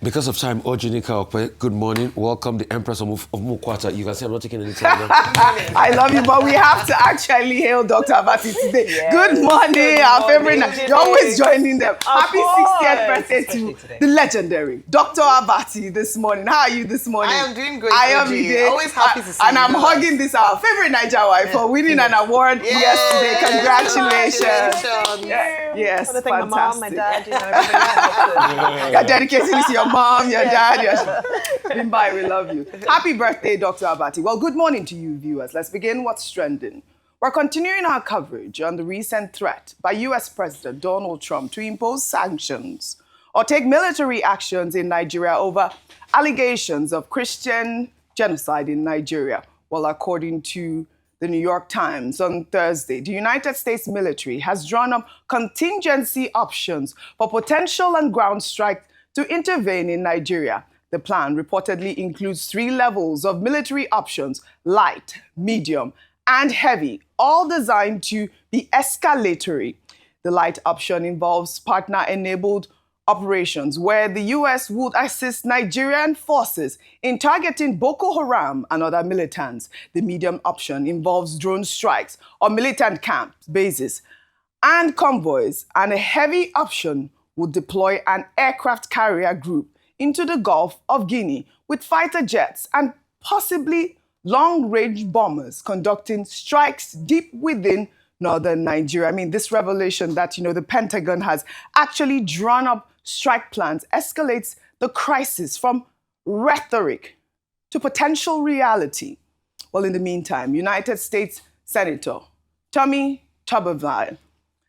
Because of time, OjyOkpe, good morning. Welcome, the Empress of Mukwata. You can say I'm not taking any time now. I love you, but we have to actually hail Dr. Abati today. Yes. Good morning, our favorite. You're always joining them. Happy 60th birthday to the legendary Dr. Abati this morning. How are you this morning? I am doing great. I am today. Always happy to see you. And I'm hugging this, our favorite Niger wife, for winning an award yesterday. Congratulations. Yes, I want to thank my mom, my dad, everybody else. You're dedicating this to your mom, your dad. Bye, we love you. Happy birthday, Dr. Abati. Well, good morning to you, viewers. Let's begin what's trending. We're continuing our coverage on the recent threat by U.S. President Donald Trump to impose sanctions or take military actions in Nigeria over allegations of Christian genocide in Nigeria. Well, according to the New York Times on Thursday, the United States military has drawn up contingency options for potential on-ground strike to intervene in Nigeria. The plan reportedly includes 3 levels of military options: light, medium, and heavy, all designed to be escalatory. The light option involves partner-enabled operations where the U.S. would assist Nigerian forces in targeting Boko Haram and other militants. The medium option involves drone strikes on militant camps, bases, and convoys. And a heavy option would deploy an aircraft carrier group into the Gulf of Guinea with fighter jets and possibly long-range bombers conducting strikes deep within northern Nigeria. I mean, this revelation that, the Pentagon has actually drawn up strike plans escalates the crisis from rhetoric to potential reality. Well, in the meantime, United States Senator Tommy Tuberville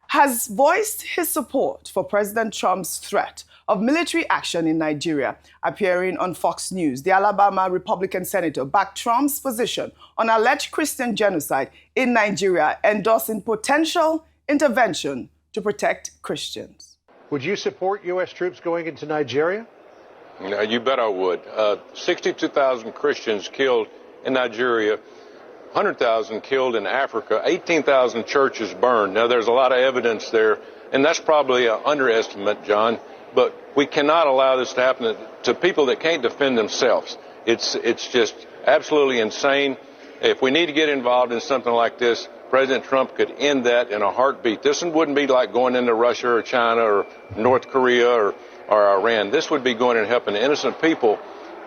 has voiced his support for President Trump's threat of military action in Nigeria. Appearing on Fox News, the Alabama Republican senator backed Trump's position on alleged Christian genocide in Nigeria, endorsing potential intervention to protect Christians. Would you support U.S. troops going into Nigeria? You bet I would. 62,000 Christians killed in Nigeria, 100,000 killed in Africa, 18,000 churches burned. Now, there's a lot of evidence there, and that's probably an underestimate, John, but we cannot allow this to happen to people that can't defend themselves. It's just absolutely insane. If we need to get involved in something like this, President Trump could end that in a heartbeat. This wouldn't be like going into Russia or China or North Korea or Iran. This would be going and helping innocent people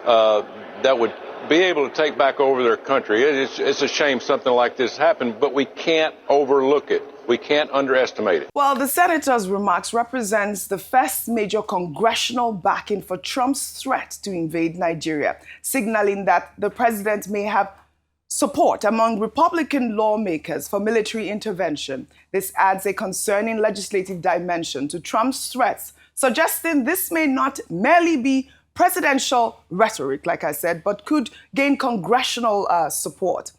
that would be able to take back over their country. It's a shame something like this happened, but we can't overlook it. We can't underestimate it. Well, the senator's remarks represents the first major congressional backing for Trump's threat to invade Nigeria, signaling that the president may have support among Republican lawmakers for military intervention. This adds a concerning legislative dimension to Trump's threats, suggesting this may not merely be presidential rhetoric, like I said, but could gain congressional support.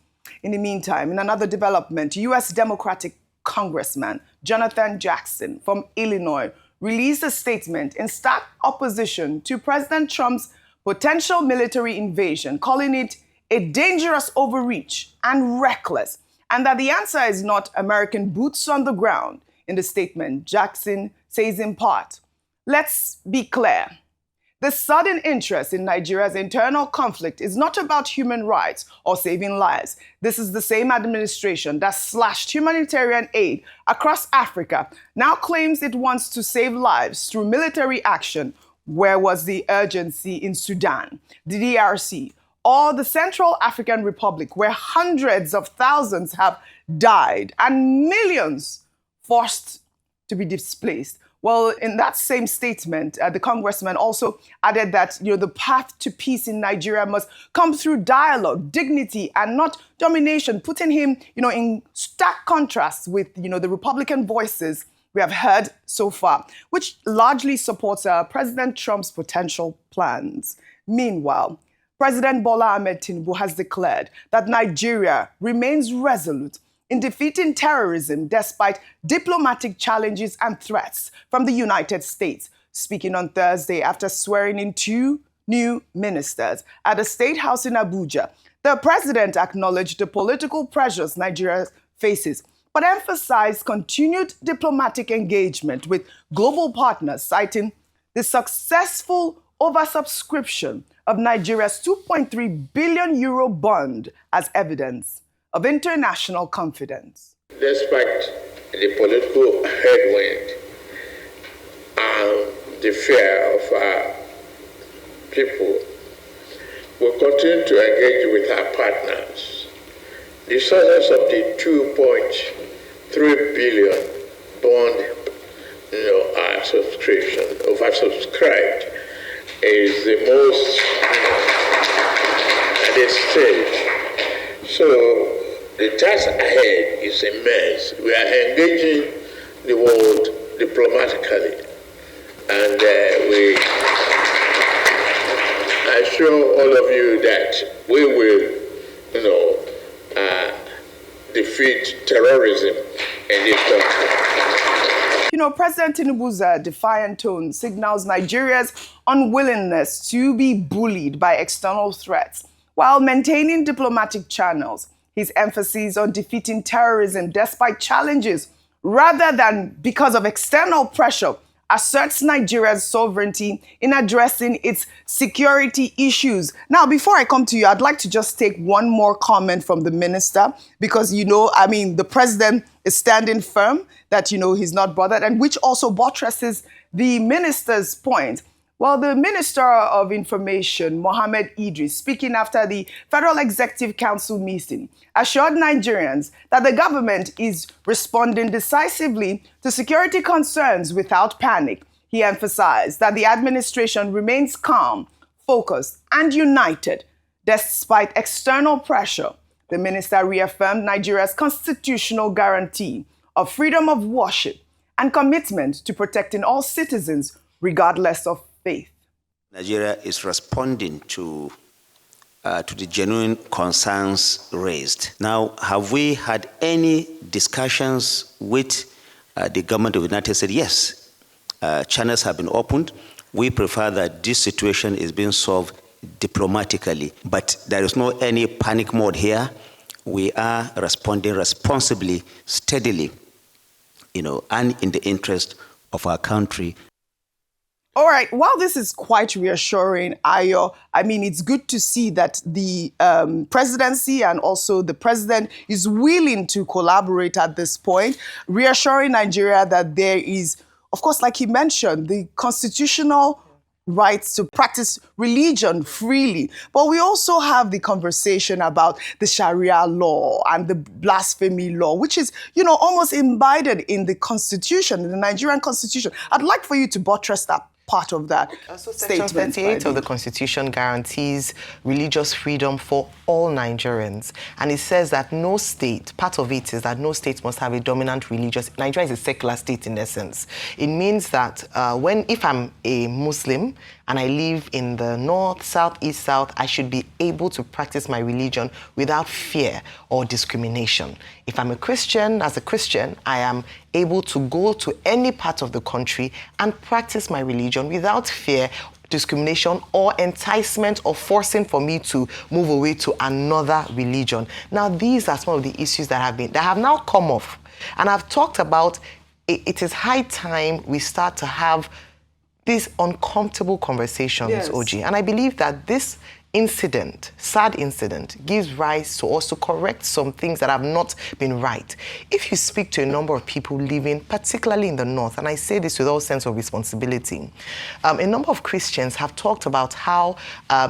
In the meantime, in another development, U.S. Democratic Congressman Jonathan Jackson from Illinois released a statement in stark opposition to President Trump's potential military invasion, calling it a dangerous overreach and reckless, and that the answer is not American boots on the ground. In the statement, Jackson says in part, "Let's be clear. The sudden interest in Nigeria's internal conflict is not about human rights or saving lives. This is the same administration that slashed humanitarian aid across Africa now claims it wants to save lives through military action. Where was the urgency in Sudan, the DRC, or the Central African Republic, where hundreds of thousands have died and millions forced to be displaced?" Well, in that same statement, the congressman also added that the path to peace in Nigeria must come through dialogue, dignity, and not domination, putting him, in stark contrast with, the Republican voices we have heard so far, which largely supports President Trump's potential plans. Meanwhile, President Bola Ahmed Tinubu has declared that Nigeria remains resolute in defeating terrorism despite diplomatic challenges and threats from the United States. Speaking on Thursday after swearing in 2 new ministers at the State House in Abuja, the president acknowledged the political pressures Nigeria faces, but emphasized continued diplomatic engagement with global partners, citing the successful oversubscription of Nigeria's 2.3 billion euro bond as evidence of international confidence. Despite the political headwind and the fear of our people, we continue to engage with our partners. The success of the 2.3 billion bond, subscription, oversubscribed, is the most at this stage. So the task ahead is immense. We are engaging the world diplomatically, and we assure all of you that we will, defeat terrorism in this country. President Tinubu's defiant tone signals Nigeria's unwillingness to be bullied by external threats while maintaining diplomatic channels. His emphasis on defeating terrorism despite challenges rather than because of external pressure asserts Nigeria's sovereignty in addressing its security issues. Now, before I come to you, I'd like to just take one more comment from the minister because, the president is standing firm that, he's not bothered, and which also buttresses the minister's point. Well, the Minister of Information, Mohammed Idris, speaking after the Federal Executive Council meeting, assured Nigerians that the government is responding decisively to security concerns without panic. He emphasized that the administration remains calm, focused, and united despite external pressure. The minister reaffirmed Nigeria's constitutional guarantee of freedom of worship and commitment to protecting all citizens regardless of faith. Nigeria is responding to the genuine concerns raised. Now, have we had any discussions with the government of the United States? Yes, channels have been opened. We prefer that this situation is being solved diplomatically, but there is no any panic mode here. We are responding responsibly, steadily, and in the interest of our country. All right. While this is quite reassuring, Ayo, it's good to see that the presidency and also the president is willing to collaborate at this point, reassuring Nigeria that there is, of course, like he mentioned, the constitutional rights to practice religion freely. But we also have the conversation about the Sharia law and the blasphemy law, which is, almost embedded in the constitution, in the Nigerian constitution. I'd like for you to buttress that part of that Section statement. 38 of the Constitution guarantees religious freedom for all Nigerians. And it says that no state, part of it is that no state must have a dominant religious. Nigeria is a secular state in essence. It means that if I'm a Muslim and I live in the north, south, east, south, I should be able to practice my religion without fear or discrimination. If I'm a Christian, as a Christian, I am able to go to any part of the country and practice my religion without fear, discrimination, or enticement or forcing for me to move away to another religion. Now, these are some of the issues that have now come off. And I've talked about it is high time we start to have these uncomfortable conversations, yes. Oji. And I believe that this incident, sad incident, gives rise to us to correct some things that have not been right. If you speak to a number of people living, particularly in the north, and I say this with all sense of responsibility, a number of Christians have talked about how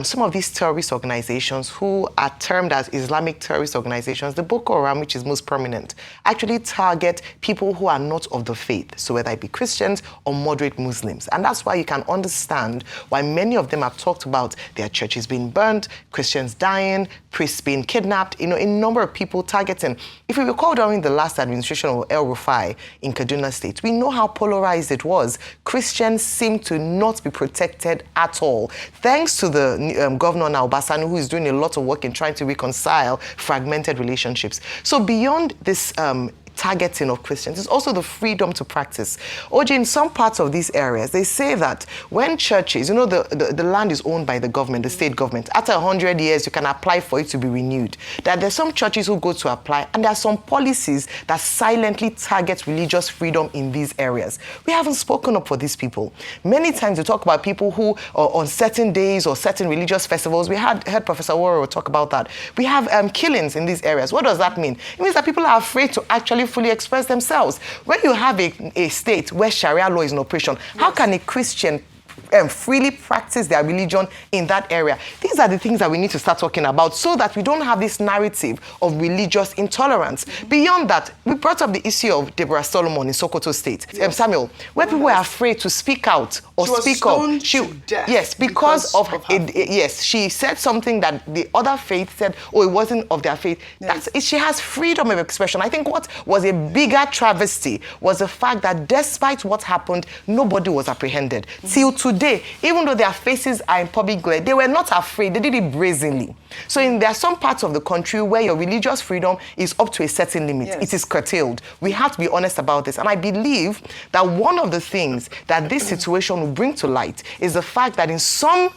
some of these terrorist organizations who are termed as Islamic terrorist organizations, the Boko Haram, which is most prominent, actually target people who are not of the faith, so whether it be Christians or moderate Muslims. And that's why you can understand why many of them have talked about their churches being burned, Christians dying, priests being kidnapped, a number of people targeting. If you recall during the last administration of El Rufai in Kaduna State, we know how polarized it was. Christians seem to not be protected at all. Thanks to the governor now, Basanu, who is doing a lot of work in trying to reconcile fragmented relationships. So beyond this targeting of Christians. It's also the freedom to practice. OJ, in some parts of these areas, they say that when churches, the land is owned by the government, the state government. After 100 years, you can apply for it to be renewed. That there's some churches who go to apply, and there are some policies that silently target religious freedom in these areas. We haven't spoken up for these people. Many times we talk about people who are on certain days or certain religious festivals. We heard Professor Woro talk about that. We have killings in these areas. What does that mean? It means that people are afraid to actually fully express themselves. When you have a state where Sharia law is in operation, how can a Christian freely practice their religion in that area? These are the things that we need to start talking about so that we don't have this narrative of religious intolerance. Beyond that, we brought up the issue of Deborah Solomon in Sokoto State, Samuel, where people were afraid to speak out or speak up. Yes, because of yes, she said something that the other faith said, oh, it wasn't of their faith. She has freedom of expression. I think what was a bigger travesty was the fact that despite what happened, nobody was apprehended. Till today, even though their faces are in public glare, they were not afraid. They did it brazenly. So there are some parts of the country where your religious freedom is up to a certain limit. It is curtailed. We have to be honest about this. And I believe that one of the things that this situation will bring to light is the fact that in some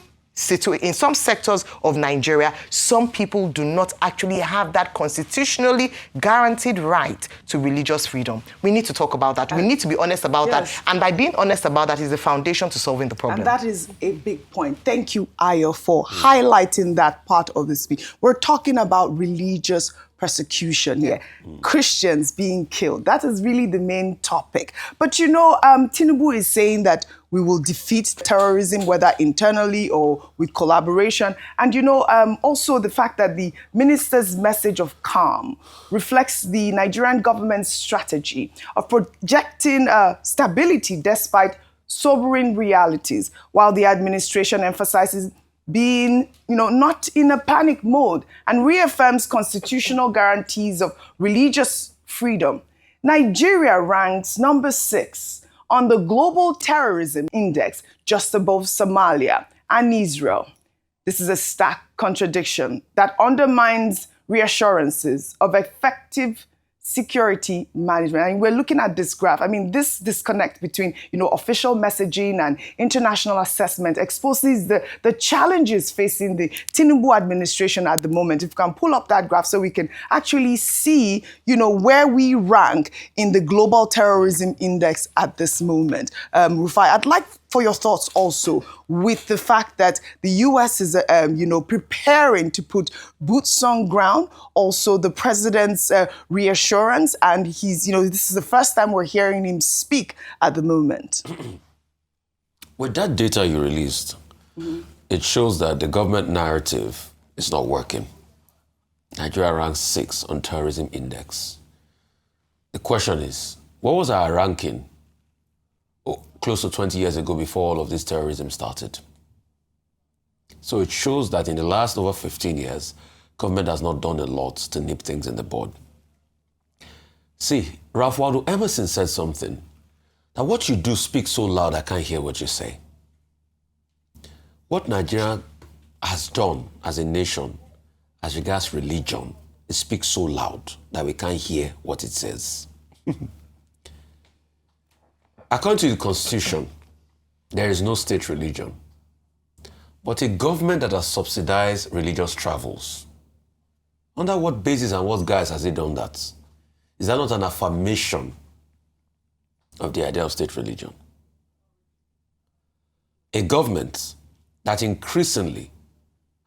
sectors of Nigeria, some people do not actually have that constitutionally guaranteed right to religious freedom. We need to talk about that. We need to be honest about that. And by being honest about that is the foundation to solving the problem. And that is a big point. Thank you, Ayo, for highlighting that part of the speech. We're talking about religious persecution here. Christians being killed. That is really the main topic. But Tinubu is saying that we will defeat terrorism, whether internally or with collaboration. And also the fact that the minister's message of calm reflects the Nigerian government's strategy of projecting stability despite sobering realities, while the administration emphasizes being, not in a panic mode and reaffirms constitutional guarantees of religious freedom. Nigeria ranks number 6 on the Global Terrorism Index, just above Somalia and Israel. This is a stark contradiction that undermines reassurances of effective security management. And we're looking at this graph. I mean, this disconnect between, official messaging and international assessment exposes the challenges facing the Tinubu administration at the moment. If you can pull up that graph so we can actually see, where we rank in the Global Terrorism Index at this moment. Rufai, I'd like for your thoughts also with the fact that the U.S. is, preparing to put boots on ground. Also, the president's reassurance, and he's, this is the first time we're hearing him speak at the moment. With that data you released, it shows that the government narrative is not working. Nigeria ranks 6 on terrorism index. The question is, what was our ranking close to 20 years ago before all of this terrorism started? So it shows that in the last over 15 years, government has not done a lot to nip things in the bud. See, Ralph Waldo Emerson said something, that what you do speaks so loud I can't hear what you say. What Nigeria has done as a nation, as regards religion, it speaks so loud that we can't hear what it says. According to the Constitution, there is no state religion. But a government that has subsidized religious travels, under what basis and what guise has it done that? Is that not an affirmation of the idea of state religion? A government that increasingly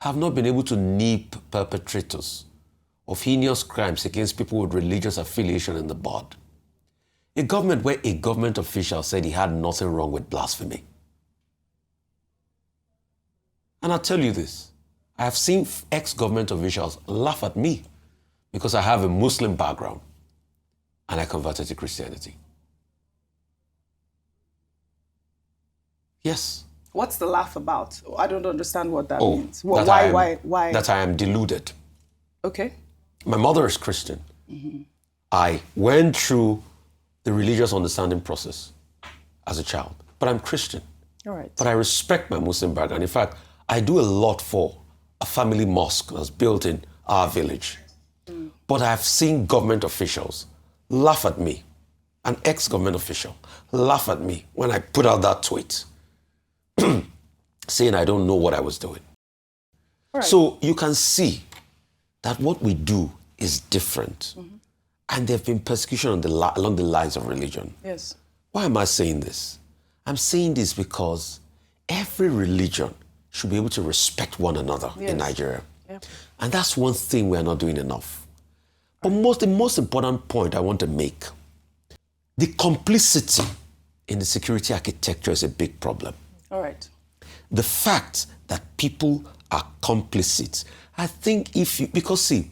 have not been able to nip perpetrators of heinous crimes against people with religious affiliation in the bud. A government where a government official said he had nothing wrong with blasphemy. And I'll tell you this, I have seen ex-government officials laugh at me because I have a Muslim background and I converted to Christianity. Yes. What's the laugh about? I don't understand what that means. Why? That I am deluded. Okay. My mother is Christian. I went through the religious understanding process as a child, but I'm Christian. All right. But I respect my Muslim background. In fact, I do a lot for a family mosque that's built in our village. But I've seen government officials laugh at me, an ex-government official, laugh at me when I put out that tweet saying I don't know what I was doing. Right. So you can see that what we do is different. And there have been persecution along the lines of religion. Yes. Why am I saying this? I'm saying this because every religion should be able to respect one another in Nigeria. Yep. And that's one thing we are not doing enough. But the most important point I want to make, the complicity in the security architecture is a big problem. All right. The fact that people are complicit, I think because see,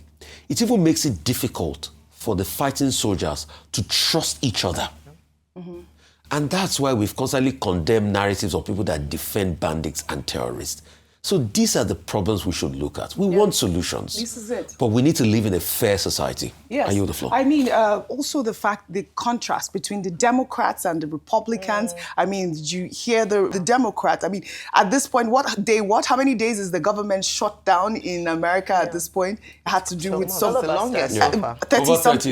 it even makes it difficult for the fighting soldiers to trust each other. And that's why we've constantly condemned narratives of people that defend bandits and terrorists. So these are the problems we should look at. We want solutions. This is it. But we need to live in a fair society. Yes. Are you the floor? I mean, also the contrast between the Democrats and the Republicans. I mean, did you hear the Democrats? I mean, at this point, how many days is the government shut down in America at this point? It had to do with some the longest. 30 something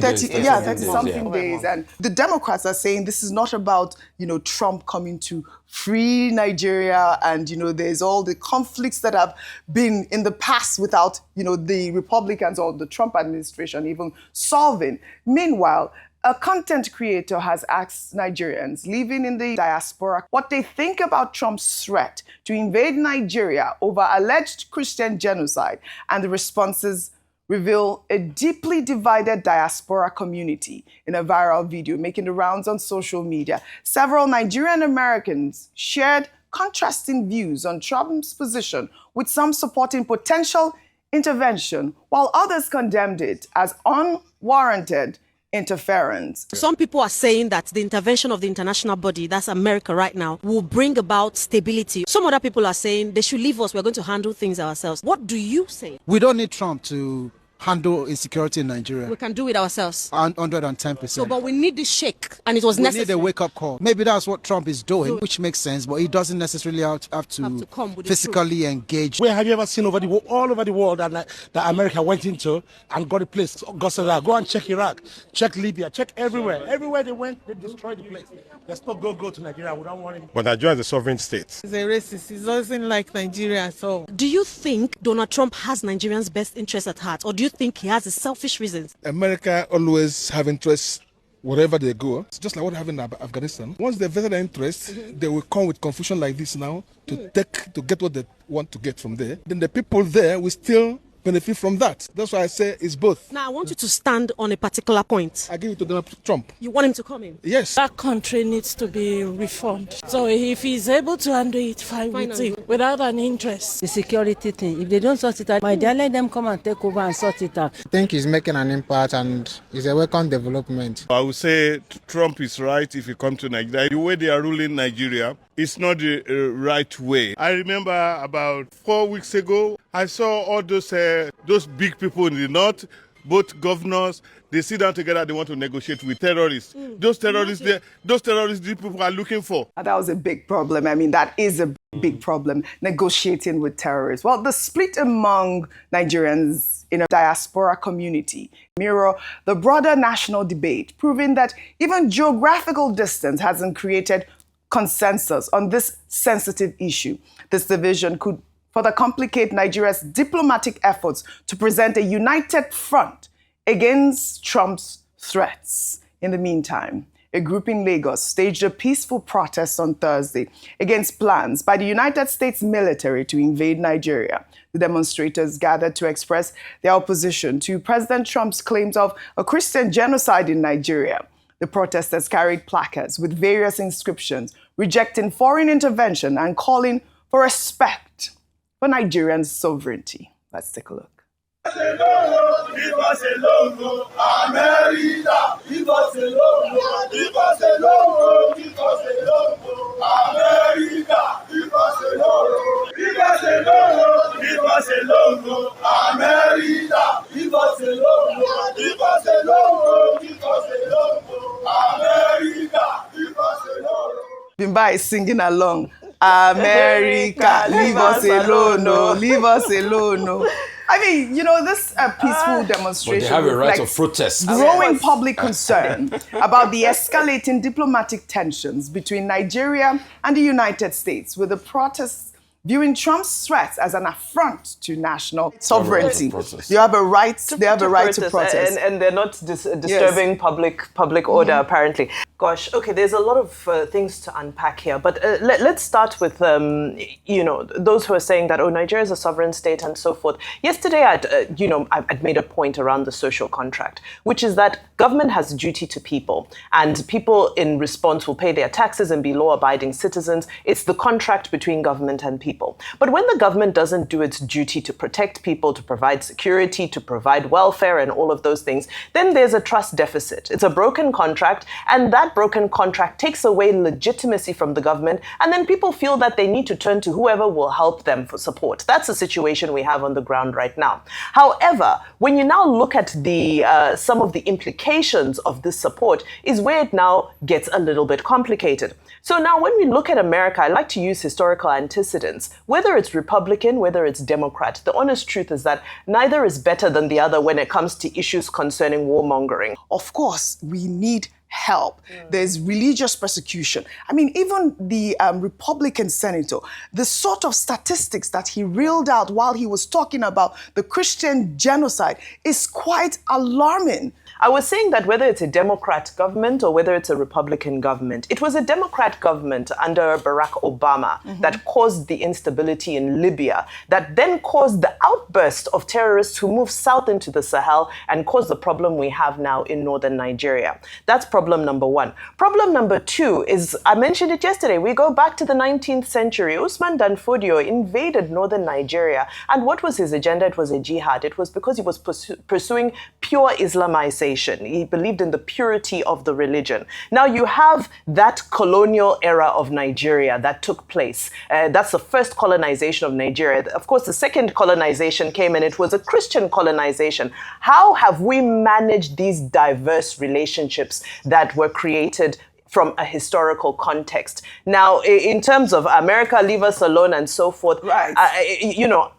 days. And the Democrats are saying this is not about, Trump coming to free Nigeria, and there's all the conflicts that have been in the past without the Republicans or the Trump administration even solving. Meanwhile, a content creator has asked Nigerians living in the diaspora what they think about Trump's threat to invade Nigeria over alleged Christian genocide, and the responses reveal a deeply divided diaspora community in a viral video making the rounds on social media. Several Nigerian Americans shared contrasting views on Trump's position, with some supporting potential intervention, while others condemned it as unwarranted interference. Some people are saying that the intervention of the international body, that's America right now, will bring about stability. Some other people are saying they should leave us, we're going to handle things ourselves. What do you say? We don't need Trump to handle insecurity in Nigeria. We can do it ourselves. 110%. So, but we need the shake, and it was necessary. We need a wake-up call. Maybe that's what Trump is doing, which makes sense, but he doesn't necessarily have to come with physically engage. Where have you ever seen all over the world that America went into and got a place? Go and check Iraq, check Libya, check everywhere. Everywhere they went, they destroyed the place. Let's not go to Nigeria. We don't want it. But Nigeria is a sovereign state. He's a racist. He doesn't like Nigeria at all. Do you think Donald Trump has Nigerians' best interests at heart, or do you think he has a selfish reasons? America always have interests wherever they go. It's just like what happened in Afghanistan. Once they visit their interests, they will come with confusion like this now to get what they want to get from there. Then the people there will still benefit from that. That's why I say it's both. Now, I want you to stand on a particular point. I give it to Donald Trump. You want him to come in? Yes. That country needs to be reformed. So if he's able to handle it, fine with him, without an interest. The security thing, if they don't sort it out, my dear, let them come and take over and sort it out. I think he's making an impact and it's a welcome development. I would say Trump is right if he comes to Nigeria. The way they are ruling Nigeria, it's not the right way. I remember about 4 weeks ago, I saw all those big people in the north, both governors, they sit down together, they want to negotiate with terrorists. Those terrorists, the people are looking for. That was a big problem. I mean, that is a big problem, negotiating with terrorists. Well, the split among Nigerians in a diaspora community mirror the broader national debate, proving that even geographical distance hasn't created consensus on this sensitive issue. This division could further complicate Nigeria's diplomatic efforts to present a united front against Trump's threats. In the meantime, a group in Lagos staged a peaceful protest on Thursday against plans by the United States military to invade Nigeria. The demonstrators gathered to express their opposition to President Trump's claims of a Christian genocide in Nigeria. The protesters carried placards with various inscriptions rejecting foreign intervention and calling for respect for Nigerian sovereignty. Let's take a look. Leave us alone, America. Leave us alone, leave us alone, leave us alone, America. Leave us alone, leave us alone, leave us alone, America. Leave us alone, leave us alone, leave us alone, America. Leave us alone. Bimba is singing along. America, leave us alone, no, leave us alone, no. I mean, you know, this peaceful demonstration. But they have a right of protest. Growing public concern about the escalating diplomatic tensions between Nigeria and the United States, with the protests viewing Trump's threats as an affront to national sovereignty. You have a right. They have a right to protest, and they're not disturbing public order. Apparently, gosh. Okay, there's a lot of things to unpack here, but let's start with you know, those who are saying that Nigeria is a sovereign state and so forth. Yesterday, I'd made a point around the social contract, which is that government has a duty to people, and people in response will pay their taxes and be law-abiding citizens. It's the contract between government and people. But when the government doesn't do its duty to protect people, to provide security, to provide welfare and all of those things, then there's a trust deficit. It's a broken contract, and that broken contract takes away legitimacy from the government, and then people feel that they need to turn to whoever will help them for support. That's the situation we have on the ground right now. However, when you now look at the some of the implications of this support is where it now gets a little bit complicated. So now when we look at America, I like to use historical antecedents. Whether it's Republican, whether it's Democrat, the honest truth is that neither is better than the other when it comes to issues concerning warmongering. Of course, we need help. There's religious persecution. I mean, even the Republican senator, the sort of statistics that he reeled out while he was talking about the Christian genocide is quite alarming. I was saying that whether it's a Democrat government or whether it's a Republican government, it was a Democrat government under Barack Obama that caused the instability in Libya, that then caused the outburst of terrorists who moved south into the Sahel and caused the problem we have now in northern Nigeria. That's problem number one. Problem number two is, I mentioned it yesterday, we go back to the 19th century. Usman Dan Fodio invaded northern Nigeria. And what was his agenda? It was a jihad. It was because he was pursuing pure Islamization. He believed in the purity of the religion. Now you have that colonial era of Nigeria that took place. That's the first colonization of Nigeria. Of course, the second colonization came and it was a Christian colonization. How have we managed these diverse relationships that were created from a historical context? Now, in terms of America, leave us alone and so forth, you know,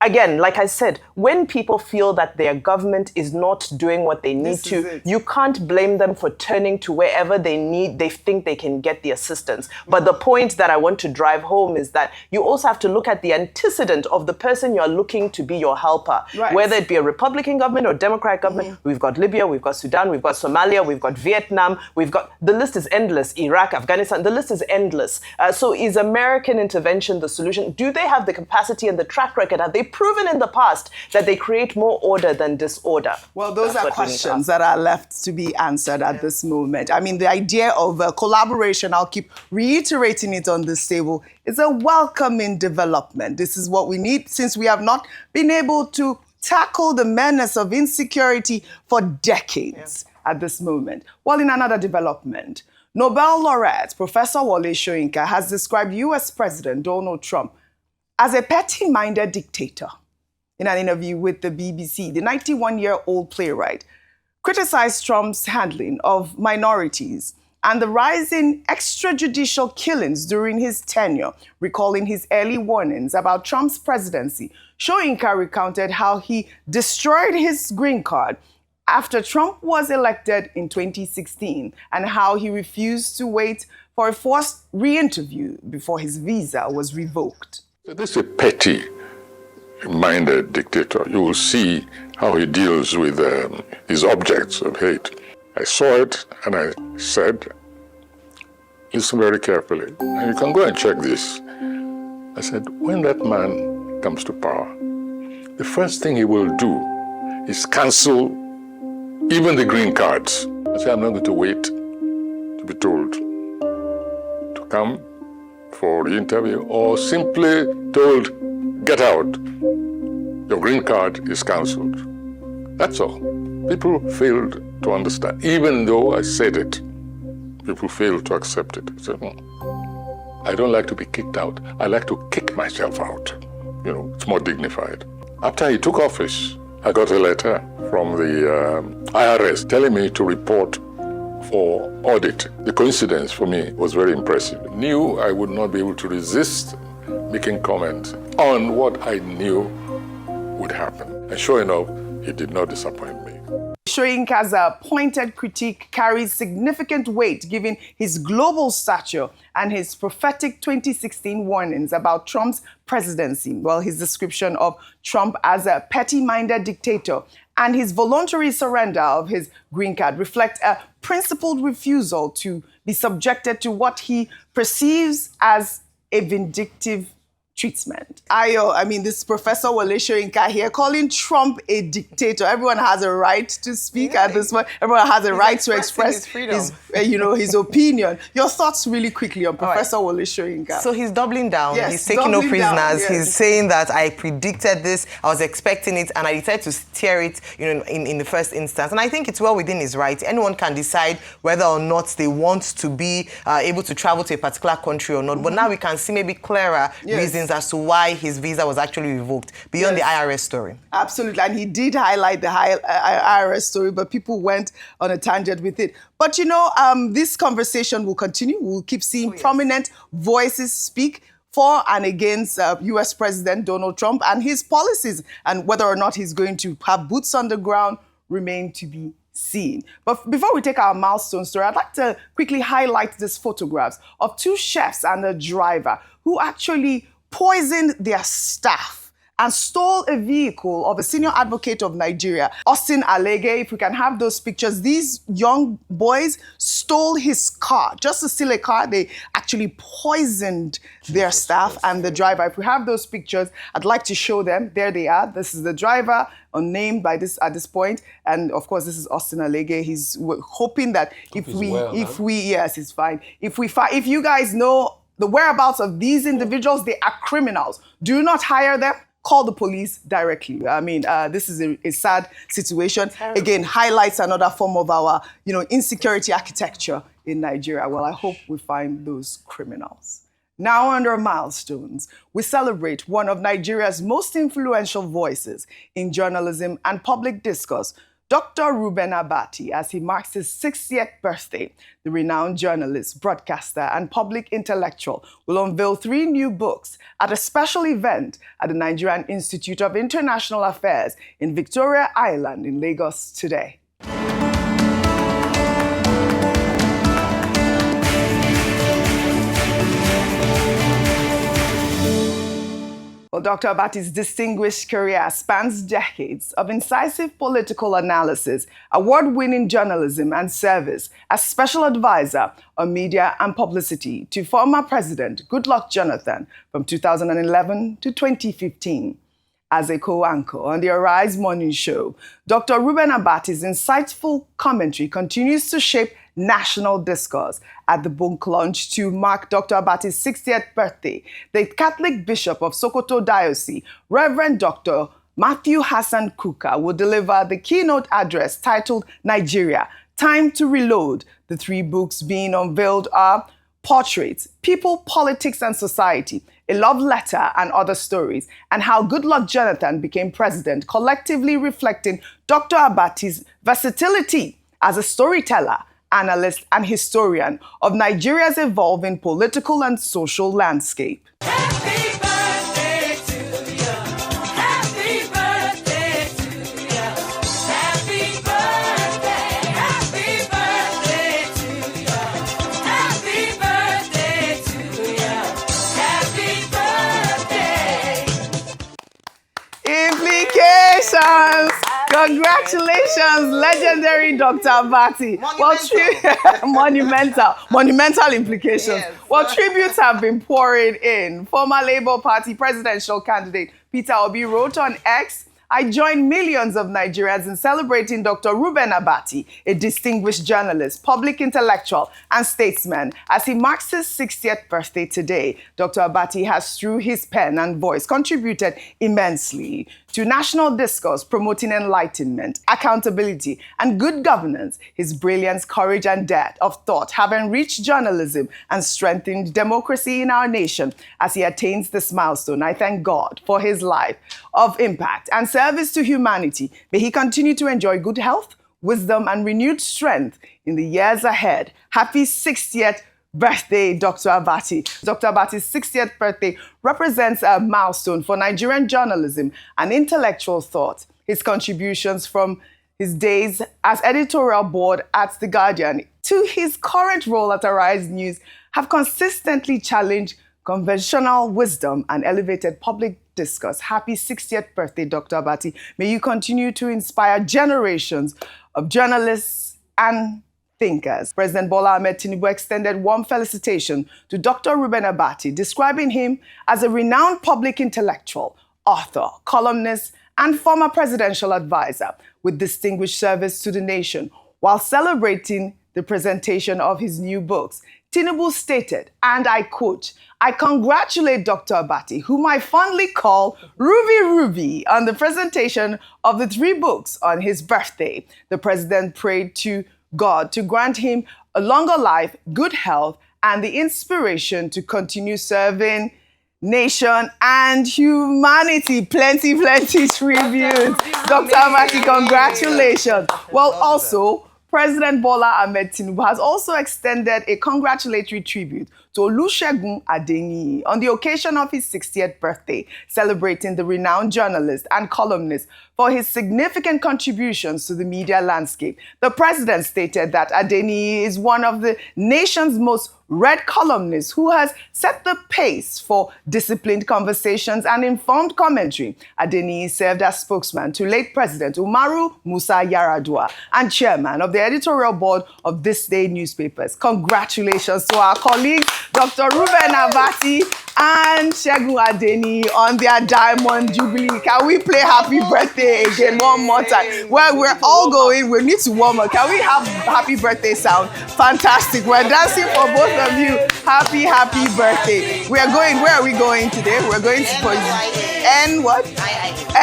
again, like I said, when people feel that their government is not doing what they need to, you can't blame them for turning to wherever they think they can get the assistance. But the point that I want to drive home is that you also have to look at the antecedent of the person you're looking to be your helper. Whether it be a Republican government or Democratic government, we've got Libya, we've got Sudan, we've got Somalia, we've got Vietnam, the list is endless, Iraq, Afghanistan, the list is endless. So is American intervention the solution? Do they have the capacity and the track record? Have they proven in the past that they create more order than disorder? Well, those are questions that are left to be answered at this moment. I mean, the idea of collaboration, I'll keep reiterating it on this table, is a welcoming development. This is what we need since we have not been able to tackle the menace of insecurity for decades at this moment. Well, in another development, Nobel laureate Professor Wole Soyinka has described U.S. President Donald Trump as a petty-minded dictator. In an interview with the BBC, the 91-year-old playwright criticized Trump's handling of minorities and the rising extrajudicial killings during his tenure, recalling his early warnings about Trump's presidency. Soyinka recounted how he destroyed his green card after Trump was elected in 2016 and how he refused to wait for a forced re-interview before his visa was revoked. This is a petty-minded dictator. You will see how he deals with his objects of hate. I saw it and I said, listen very carefully, and you can go and check this. I said, when that man comes to power, the first thing he will do is cancel even the green cards. I said, I'm not going to wait to be told to come for the interview or simply told, get out. Your green card is cancelled. That's all. People failed to understand. Even though I said it, people failed to accept it. So, I don't like to be kicked out. I like to kick myself out. You know, it's more dignified. After he took office, I got a letter from the IRS telling me to report for audit. The coincidence for me was very impressive. I knew I would not be able to resist making comments on what I knew would happen. And sure enough, he did not disappoint me. Soyinka's pointed critique carries significant weight given his global stature and his prophetic 2016 warnings about Trump's presidency. Well, his description of Trump as a petty-minded dictator and his voluntary surrender of his green card reflect a principled refusal to be subjected to what he perceives as a vindictive treatment. I mean, this Professor Wole Soyinka here calling Trump a dictator. Everyone has a right to speak at this point. Everyone has a right to express his opinion. Your thoughts really quickly on Professor Wole Soyinka. So he's doubling down. Yes, he's taking no prisoners. Yes. He's saying that I predicted this, I was expecting it, and I decided to steer it, in the first instance. And I think it's well within his right. Anyone can decide whether or not they want to be able to travel to a particular country or not. But now we can see maybe clearer reasons as to why his visa was actually revoked, beyond the IRS story. Absolutely, and he did highlight the IRS story, but people went on a tangent with it. But this conversation will continue. We'll keep seeing prominent voices speak for and against U.S. President Donald Trump and his policies, and whether or not he's going to have boots on the ground remain to be seen. But before we take our milestone story, I'd like to quickly highlight these photographs of two chefs and a driver who actually poisoned their staff and stole a vehicle of a senior advocate of Nigeria, Austin Alege. If we can have those pictures, these young boys stole his car. Just to steal a car, they actually poisoned their staff and the driver. If we have those pictures, I'd like to show them. There they are. This is the driver, unnamed at this point. And of course, this is Austin Alege. He's hoping that if you guys know the whereabouts of these individuals, they are criminals. Do not hire them. Call the police directly. I mean, this is a sad situation. Terrible. Again, highlights another form of our, insecurity architecture in Nigeria. Well, I hope we find those criminals. Now, under milestones, we celebrate one of Nigeria's most influential voices in journalism and public discourse, Dr. Reuben Abati, as he marks his 60th birthday. The renowned journalist, broadcaster, and public intellectual will unveil 3 new books at a special event at the Nigerian Institute of International Affairs in Victoria Island in Lagos today. Well, Dr. Abati's distinguished career spans decades of incisive political analysis, award-winning journalism and service as special advisor on media and publicity to former President Goodluck Jonathan from 2011 to 2015. As a co-anchor on the Arise Morning Show, Dr. Reuben Abati's insightful commentary continues to shape national discourse. At the book launch to mark Dr. Abati's 60th birthday, the Catholic Bishop of Sokoto Diocese, Reverend Dr. Matthew Hassan Kuka, will deliver the keynote address titled Nigeria, Time to Reload. The 3 books being unveiled are Portraits, People, Politics and Society, A Love Letter and Other Stories, and How Goodluck Jonathan Became President, collectively reflecting Dr. Abati's versatility as a storyteller, analyst and historian of Nigeria's evolving political and social landscape. Happy birthday to you. Happy birthday to you. Happy birthday. Happy birthday to you. Happy birthday to you. Happy birthday. Implications. Congratulations, legendary Dr. Abati. Monumental implications. Yes. Well, tributes have been pouring in. Former Labour Party presidential candidate Peter Obi wrote on X, I join millions of Nigerians in celebrating Dr. Reuben Abati, a distinguished journalist, public intellectual, and statesman. As he marks his 60th birthday today, Dr. Abati has, through his pen and voice, contributed immensely to national discourse, promoting enlightenment, accountability, and good governance. His brilliance, courage, and depth of thought have enriched journalism and strengthened democracy in our nation. As he attains this milestone, I thank God for his life of impact and service to humanity. May he continue to enjoy good health, wisdom, and renewed strength in the years ahead. Happy 60th birthday, Dr. Abati. Dr. Abati's 60th birthday represents a milestone for Nigerian journalism and intellectual thought. His contributions from his days as editorial board at The Guardian to his current role at Arise News have consistently challenged conventional wisdom and elevated public discourse. Happy 60th birthday, Dr. Abati. May you continue to inspire generations of journalists and thinkers. President Bola Ahmed Tinubu extended warm felicitation to Dr. Reuben Abati, describing him as a renowned public intellectual, author, columnist, and former presidential advisor with distinguished service to the nation. While celebrating the presentation of his new books, Tinubu stated, and I quote, "I congratulate Dr. Abati, whom I fondly call Ruby, on the presentation of the 3 books on his birthday." The president prayed to God to grant him a longer life, good health, and the inspiration to continue serving nation and humanity. Plenty tributes. Dr. Abati, congratulations. Well, also, President Bola Ahmed Tinubu has also extended a congratulatory tribute to Olusegun Adeniyi on the occasion of his 60th birthday, celebrating the renowned journalist and columnist for his significant contributions to the media landscape. The president stated that Adeniyi is one of the nation's most read columnists who has set the pace for disciplined conversations and informed commentary. Adeniyi served as spokesman to late President Umaru Musa Yar'Adua and chairman of the editorial board of This Day newspapers. Congratulations to our colleagues, Dr. Reuben Abati and Segun Adeniyi, on their Diamond Jubilee. Can we play Happy Birthday again one more time? Well, we're all going. We need to warm up. Can we have Happy Birthday sound? Fantastic. We're dancing for both of you. Happy birthday. We are going. Where are we going today? We're going to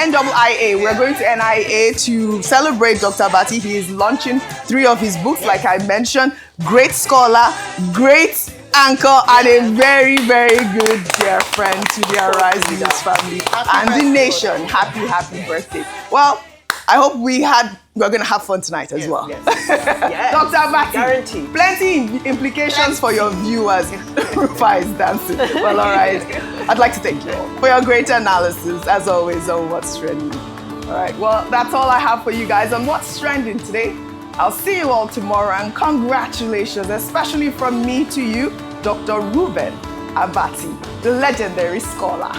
NIA. We're going to NIA to celebrate Dr. Abati. He is launching 3 of his books, like I mentioned. Great scholar, great anchor, and a very good dear friend to the Arise News family and the nation. Happy birthday. Well, I hope we're going to have fun tonight as well. Yes. Dr. Abati, guaranteed. Plenty implications for your viewers. Rufa is dancing. Well, all right. I'd like to thank you all for your great analysis, as always, on What's Trending. All right, well, that's all I have for you guys on What's Trending today. I'll see you all tomorrow, and congratulations, especially from me to you, Dr. Reuben Abati, the legendary scholar.